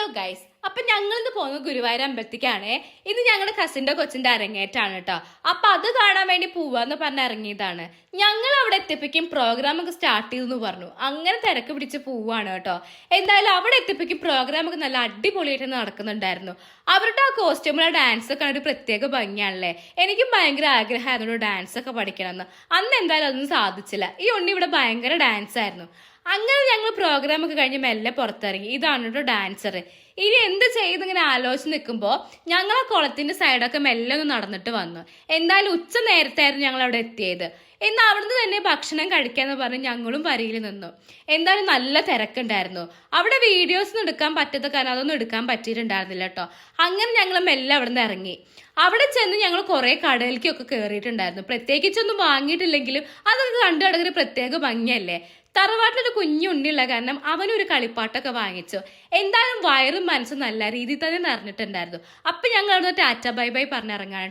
Hello guys, അപ്പൊ ഞങ്ങളിന്ന് പോകുന്നത് ഗുരുവായൂർ അമ്പലത്തിക്കാണ്. ഇത് ഞങ്ങളുടെ കസിന്റെ കൊച്ചിന്റെ അരങ്ങേറ്റാണ് കേട്ടോ. അപ്പൊ അത് കാണാൻ വേണ്ടി പോവാന്ന് പറഞ്ഞ് ഇറങ്ങിയതാണ്. ഞങ്ങൾ അവിടെ എത്തിപ്പിക്കും പ്രോഗ്രാം ഒക്കെ സ്റ്റാർട്ട് ചെയ്തെന്ന് പറഞ്ഞു. അങ്ങനെ തിരക്ക് പിടിച്ച് പോവാണ് കേട്ടോ. എന്തായാലും അവിടെ എത്തിപ്പിക്കും പ്രോഗ്രാം ഒക്കെ നല്ല അടിപൊളിയായിട്ട് നടക്കുന്നുണ്ടായിരുന്നു. അവരുടെ ആ കോസ്റ്റ്യൂമിലെ ഡാൻസ് ഒക്കെ ഒരു പ്രത്യേക ഭംഗിയാണല്ലേ. എനിക്കും ഭയങ്കര ആഗ്രഹമായിരുന്നു ഡാൻസ് ഒക്കെ പഠിക്കണമെന്ന്. അന്ന് എന്തായാലും അതൊന്നും സാധിച്ചില്ല. ഈ ഉണ്ണി ഇവിടെ ഭയങ്കര ഡാൻസ് ആയിരുന്നു. അങ്ങനെ ഞങ്ങൾ പ്രോഗ്രാം ഒക്കെ കഴിഞ്ഞ് മെല്ലെ പുറത്തിറങ്ങി. ഇതാണ് കേട്ടോ ഡാൻസർ. ഇനി എന്ത് ചെയ്യുന്നിങ്ങനെ ആലോചിച്ച് നിൽക്കുമ്പോൾ ഞങ്ങൾ ആ കുളത്തിന്റെ സൈഡൊക്കെ മെല്ലെ ഒന്ന് നടന്നിട്ട് വന്നു. എന്തായാലും ഉച്ച നേരത്തായിരുന്നു ഞങ്ങൾ അവിടെ എത്തിയത്. എന്നാൽ അവിടുന്ന് തന്നെ ഭക്ഷണം കഴിക്കാന്ന് പറഞ്ഞ് ഞങ്ങളും വരിയിൽ നിന്നു. എന്തായാലും നല്ല തിരക്കുണ്ടായിരുന്നു. അവിടെ വീഡിയോസ് ഒന്നും എടുക്കാൻ പറ്റാത്ത കാരണം അതൊന്നും എടുക്കാൻ പറ്റിയിട്ടുണ്ടായിരുന്നില്ല കേട്ടോ. അങ്ങനെ ഞങ്ങൾ മെല്ലെ അവിടെ നിന്ന് ഇറങ്ങി. അവിടെ ചെന്ന് ഞങ്ങൾ കുറെ കടയിലേക്കൊക്കെ കയറിയിട്ടുണ്ടായിരുന്നു. പ്രത്യേകിച്ചൊന്നും വാങ്ങിയിട്ടില്ലെങ്കിലും അതൊക്കെ കണ്ടു കിടക്കുന്ന പ്രത്യേക ഭംഗിയല്ലേ. തറവാട്ടിലൊരു കുഞ്ഞുണ്ണിയുള്ള കാരണം അവനൊരു കളിപ്പാട്ടൊക്കെ വാങ്ങിച്ചു. എന്തായാലും വയറും മനസ്സും നല്ല രീതിയിൽ തന്നെ നിറഞ്ഞിട്ടുണ്ടായിരുന്നു. അപ്പൊ ഞങ്ങൾ അവിടെ ടാറ്റ ബൈ ബൈ പറഞ്ഞിറങ്ങാൻ